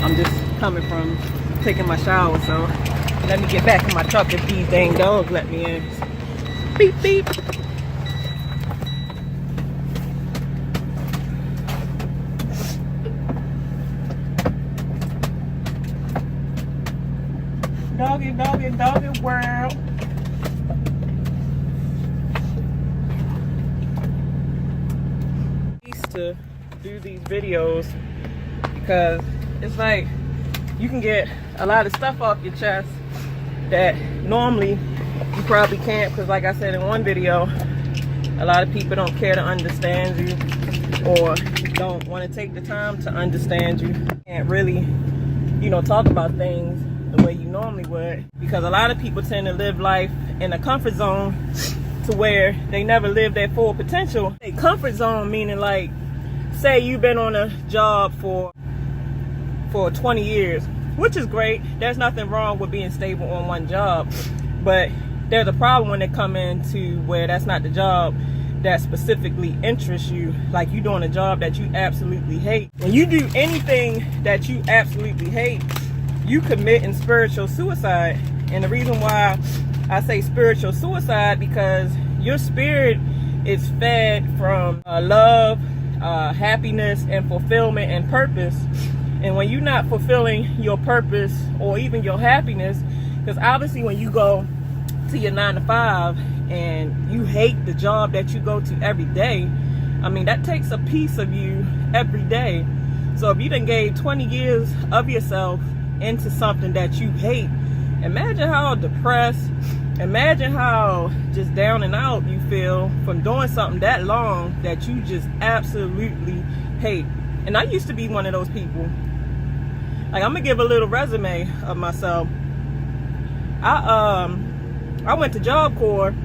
I'm just coming from taking my shower, so let me get back in my truck if these dang dogs let me in. Beep, beep. Doggy, doggy, doggy world. I used to do these videos because it's like you can get a lot of stuff off your chest that normally you probably can't, because like I said in one video, a lot of people don't care to understand you or don't want to take the time to understand you. You can't really, talk about things the way you normally would, because a lot of people tend to live life in a comfort zone to where they never live their full potential. A comfort zone meaning, like, say you've been on a job for 20 years, which is great. There's nothing wrong with being stable on one job, but there's a problem when they come into where that's not the job that specifically interests you. Like, you doing a job that you absolutely hate. When you do anything that you absolutely hate, you committing spiritual suicide. And the reason why I say spiritual suicide, because your spirit is fed from love, happiness, and fulfillment and purpose. And when you're not fulfilling your purpose or even your happiness, because obviously when you go to your 9 to 5 and you hate the job that you go to every day, I mean, that takes a piece of you every day. So if you done gave 20 years of yourself into something that you hate, imagine how depressed, imagine how just down and out you feel from doing something that long that you just absolutely hate. And I used to be one of those people. Like, I'm gonna give a little resume of myself. I went to Job Corps.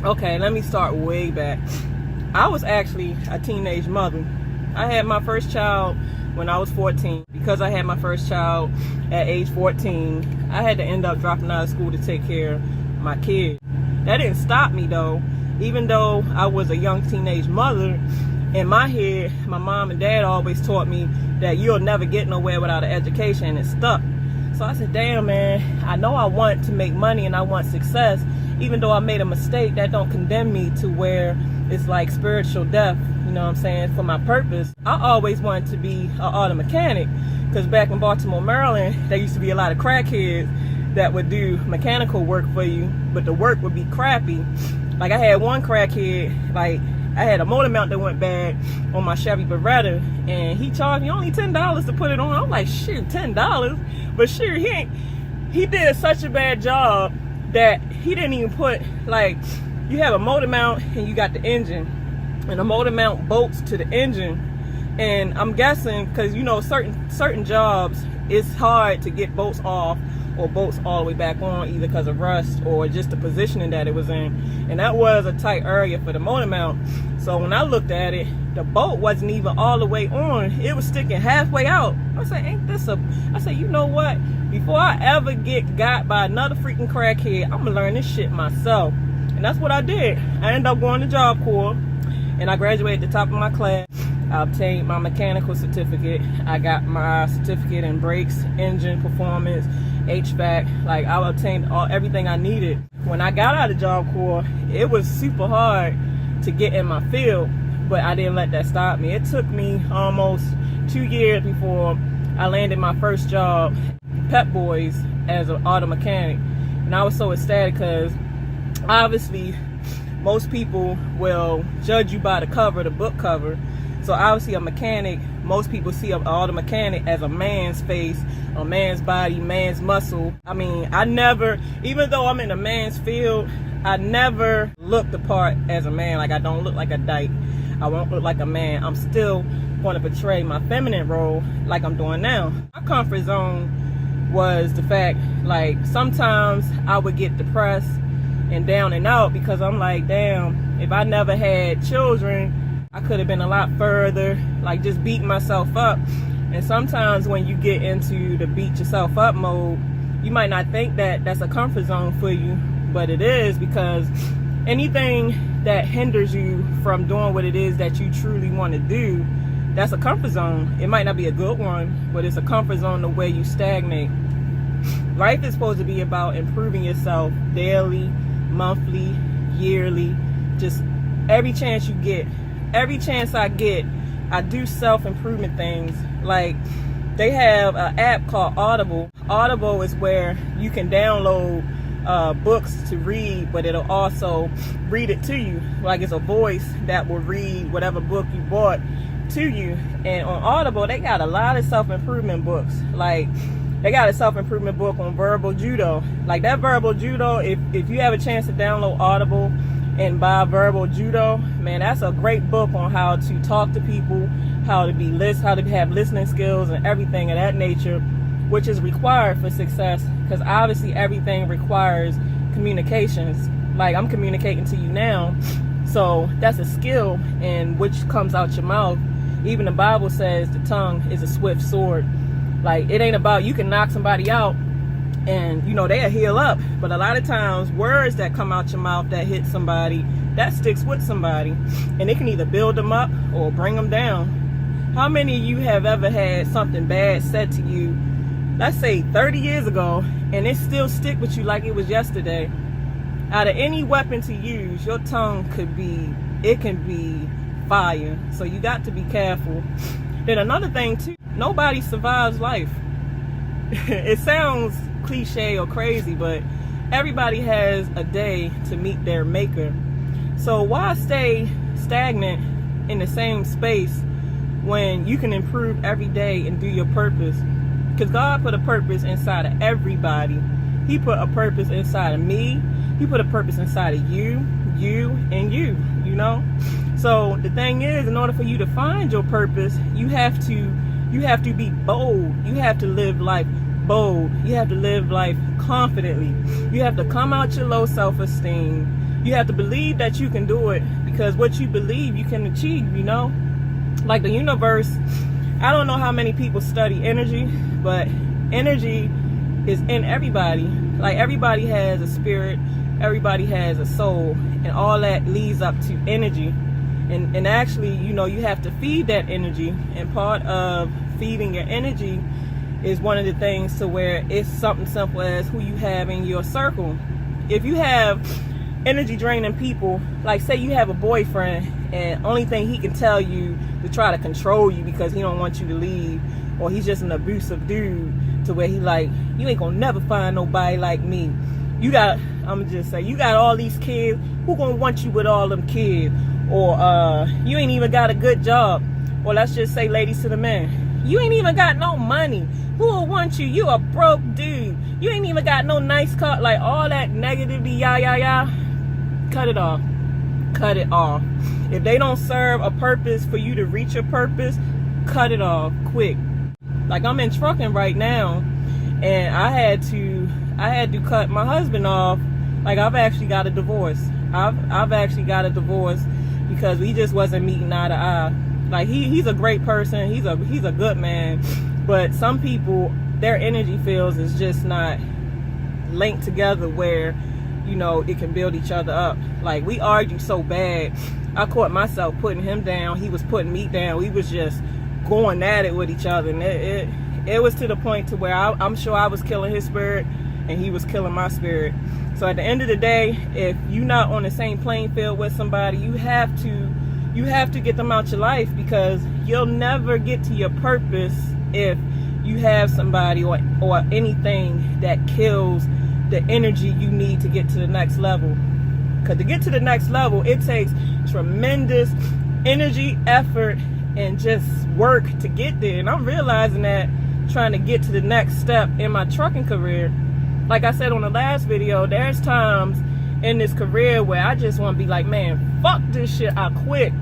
Okay, let me start way back. I was actually a teenage mother. I had my first child when I was 14. Because I had my first child at age 14, I had to end up dropping out of school to take care of my kid. That didn't stop me though. Even though I was a young teenage mother, in my head, my mom and dad always taught me that you'll never get nowhere without an education, and it stuck. So I said, damn, man, I know I want to make money and I want success. Even though I made a mistake, that don't condemn me to where it's like spiritual death, you know what I'm saying, for my purpose. I always wanted to be an auto mechanic, because back in Baltimore, Maryland, there used to be a lot of crackheads that would do mechanical work for you, but the work would be crappy. Like, I had one crackhead, like, I had a motor mount that went bad on my Chevy Beretta, and he charged me only $10 to put it on. I'm like, shoot, $10? But sure, he did such a bad job that he didn't even put, like, you have a motor mount and you got the engine, and the motor mount bolts to the engine. And I'm guessing, because certain jobs, it's hard to get bolts off or bolts all the way back on, either because of rust or just the positioning that it was in. And that was a tight area for the motor mount. So when I looked at it, the bolt wasn't even all the way on. It was sticking halfway out. I said, ain't this I said, you know what? Before I ever get got by another freaking crackhead, I'm gonna learn this shit myself. And that's what I did. I ended up going to Job Corps, and I graduated at the top of my class. I obtained my mechanical certificate. I got my certificate in brakes, engine performance, HVAC. Like, I obtained everything I needed. When I got out of Job Corps, it was super hard to get in my field, but I didn't let that stop me. It took me almost 2 years before I landed my first job, Pep Boys, as an auto mechanic. And I was so ecstatic because obviously most people will judge you by the cover, the book cover. So obviously a mechanic, most people see an auto mechanic as a man's face, a man's body, man's muscle. I mean, I never, even though I'm in a man's field, I never looked the part as a man. Like, I don't look like a dyke. I won't look like a man. I'm still going to portray my feminine role like I'm doing now. My comfort zone was the fact, like, sometimes I would get depressed and down and out because I'm like, damn, if I never had children, I could have been a lot further, like just beating myself up. And sometimes when you get into the beat yourself up mode, you might not think that that's a comfort zone for you, but it is, because anything that hinders you from doing what it is that you truly want to do that's a comfort zone. It might not be a good one, but it's a comfort zone the way you stagnate. Life is supposed to be about improving yourself daily, monthly, yearly, just every chance you get. Every chance I get, I do self-improvement things. Like, they have an app called Audible. Audible is where you can download books to read, but it'll also read it to you. Like, it's a voice that will read whatever book you bought to you. And on Audible, they got a lot of self-improvement books. Like, they got a self-improvement book on verbal judo. Like, that verbal judo, if you have a chance to download Audible and buy verbal judo, man, that's a great book on how to talk to people, how to have listening skills and everything of that nature, which is required for success, because obviously everything requires communications. Like, I'm communicating to you now, so that's a skill, and which comes out your mouth. Even the Bible says the tongue is a swift sword. Like, it ain't about, you can knock somebody out and, you know, they'll heal up, but a lot of times words that come out your mouth that hit somebody, that sticks with somebody, and it can either build them up or bring them down. How many of you have ever had something bad said to you, let's say 30 years ago, and it still stick with you like it was yesterday? Out of any weapon to use, your tongue can be fire. So you got to be careful. Then another thing too, nobody survives life. It sounds cliche or crazy, but everybody has a day to meet their maker. So why stay stagnant in the same space when you can improve every day and do your purpose? Because God put a purpose inside of everybody. He put a purpose inside of me. He put a purpose inside of you, and you know? So the thing is, in order for you to find your purpose, you have to be bold. You have to live life bold. You have to live life confidently. You have to come out your low self-esteem. You have to believe that you can do it, because what you believe you can achieve, you know? Like the universe, I don't know how many people study energy, but energy is in everybody. Like, everybody has a spirit, everybody has a soul, and all that leads up to energy. And actually, you know, you have to feed that energy, and part of feeding your energy is one of the things to where it's something simple as who you have in your circle. If you have energy draining people, like say you have a boyfriend and only thing he can tell you to try to control you because he don't want you to leave, or he's just an abusive dude to where he like, you ain't gonna never find nobody like me. You got all these kids, who gonna want you with all them kids? Or you ain't even got a good job. Or let's just say, ladies to the men, you ain't even got no money. Who will want you? You a broke dude. You ain't even got no nice car. Like, all that negativity, cut it off. Cut it off. If they don't serve a purpose for you to reach your purpose, cut it off quick. Like, I'm in trucking right now, and I had to cut my husband off. Like, I've actually got a divorce. I've actually got a divorce because we just wasn't meeting eye to eye. Like, he's a great person. He's a good man. But some people, their energy fields is just not linked together where, you know, it can build each other up. Like, we argued so bad, I caught myself putting him down. He was putting me down. We was just going at it with each other. And it was to the point to where I'm sure I was killing his spirit and he was killing my spirit. So at the end of the day, if you're not on the same playing field with somebody, you have to get them out your life, because you'll never get to your purpose if you have somebody or anything that kills the energy you need to get to the next level. Because to get to the next level, it takes tremendous energy, effort, and just work to get there. And I'm realizing that trying to get to the next step in my trucking career. Like I said on the last video, there's times in this career where I just want to be like, man, fuck this shit. I quit.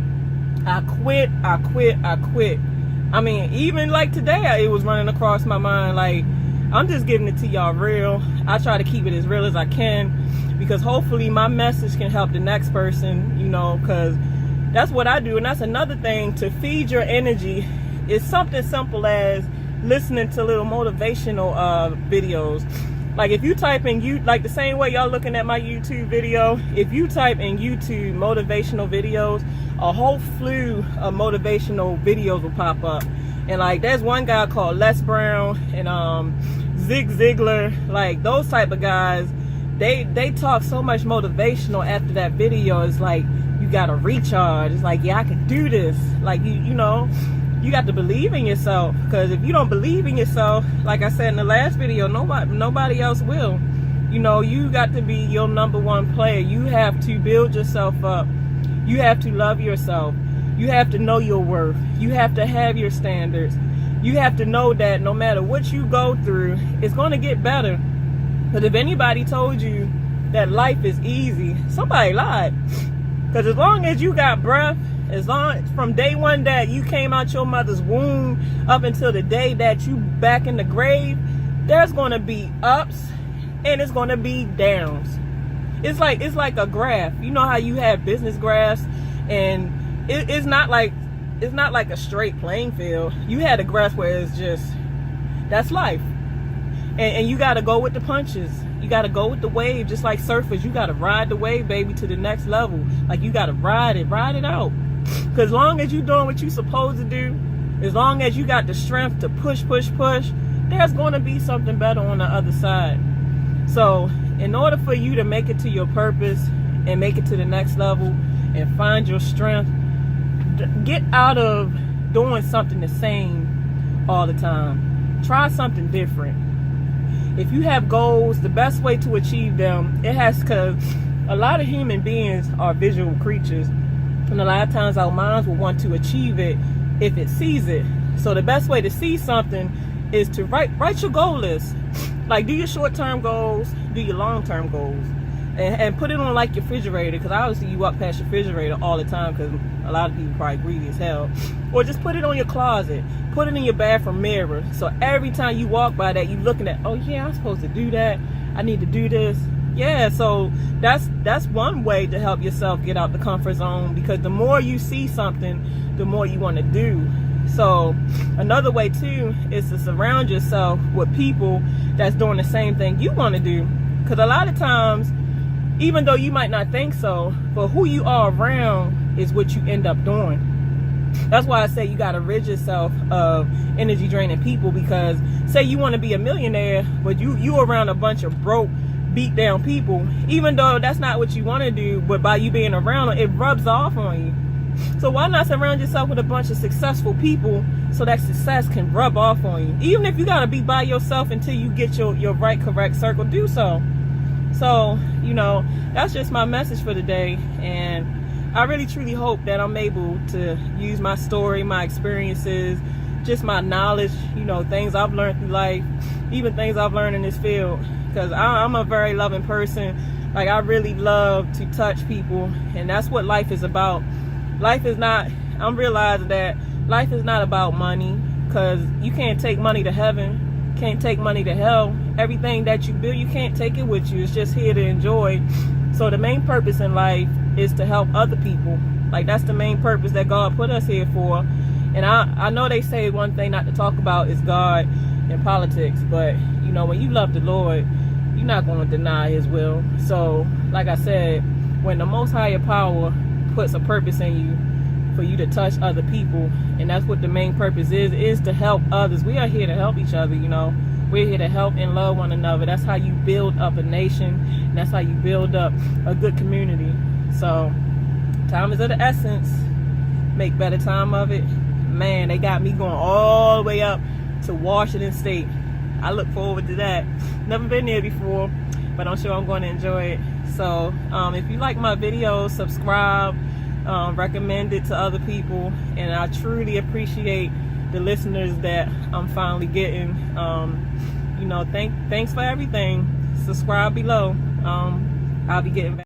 I mean, even like today, it was running across my mind. Like, I'm just giving it to y'all real. I try to keep it as real as I can, because hopefully my message can help the next person, you know, because that's what I do. And that's another thing, to feed your energy is something simple as listening to little motivational videos. Like if you type in like the same way y'all looking at my YouTube video, if you type in YouTube motivational videos, a whole slew of motivational videos will pop up. And like there's one guy called Les Brown and Zig Ziglar, like those type of guys, they talk so much motivational after that video. It's like you gotta recharge. It's like, yeah, I can do this. Like you know, you got to believe in yourself, because if you don't believe in yourself, like I said in the last video, nobody else will. You know, you got to be your #1 player. You have to build yourself up. You have to love yourself. You have to know your worth. You have to have your standards. You have to know that no matter what you go through, it's going to get better. But if anybody told you that life is easy, somebody lied. Because as long as you got breath, as long from day one that you came out your mother's womb up until the day that you back in the grave, there's going to be ups and it's going to be downs. It's like a graph. You know how you have business graphs, and it's not like a straight playing field. You had a graph where it's just, that's life. And you got to go with the punches. You got to go with the wave, just like surfers. You got to ride the wave, baby, to the next level. Like you got to ride it out. Because as long as you're doing what you're supposed to do, as long as you got the strength to push, there's going to be something better on the other side. So in order for you to make it to your purpose and make it to the next level and find your strength, get out of doing something the same all the time. Try something different. If you have goals, the best way to achieve them, because a lot of human beings are visual creatures, and a lot of times our minds will want to achieve it if it sees it. So the best way to see something is to write your goal list. Like, do your short-term goals, do your long-term goals, and put it on like your refrigerator, because obviously you walk past your refrigerator all the time, because a lot of people probably greedy as hell. Or just put it on your closet, put it in your bathroom mirror, so every time you walk by that, you looking at, oh yeah, I'm supposed to do that, I need to do this. Yeah, so that's one way to help yourself get out the comfort zone, because the more you see something, the more you want to do. So another way too is to surround yourself with people that's doing the same thing you want to do, because a lot of times, even though you might not think so, but who you are around is what you end up doing. That's why I say you got to rid yourself of energy draining people, because say you want to be a millionaire, but you around a bunch of broke, beat down people, even though that's not what you want to do, but by you being around them, it rubs off on you. So why not surround yourself with a bunch of successful people so that success can rub off on you? Even if you got to be by yourself until you get your right, correct circle, do so. So, you know, that's just my message for today. And I really, truly hope that I'm able to use my story, my experiences, just my knowledge, you know, things I've learned through life, even things I've learned in this field. Because I'm a very loving person. Like, I really love to touch people. And that's what life is about. Life is not, I'm realizing that life is not about money, because you can't take money to heaven, can't take money to hell. Everything that you build, you can't take it with you. It's just here to enjoy. So the main purpose in life is to help other people. Like, that's the main purpose that God put us here for. And I know they say one thing not to talk about is God and politics, but you know, when you love the Lord, you're not going to deny his will. So like I said, when the most higher power puts a purpose in you for you to touch other people, and that's what the main purpose is to help others. We are here to help each other, you know. We're here to help and love one another. That's how you build up a nation, and that's how you build up a good community. So time is of the essence. Make better time of it. Man, they got me going all the way up to Washington State. I look forward to that. Never been there before, but I'm sure I'm going to enjoy it. So if you like my videos, subscribe, recommend it to other people, and I truly appreciate the listeners that I'm finally getting. You know, thanks for everything. Subscribe below. I'll be getting back.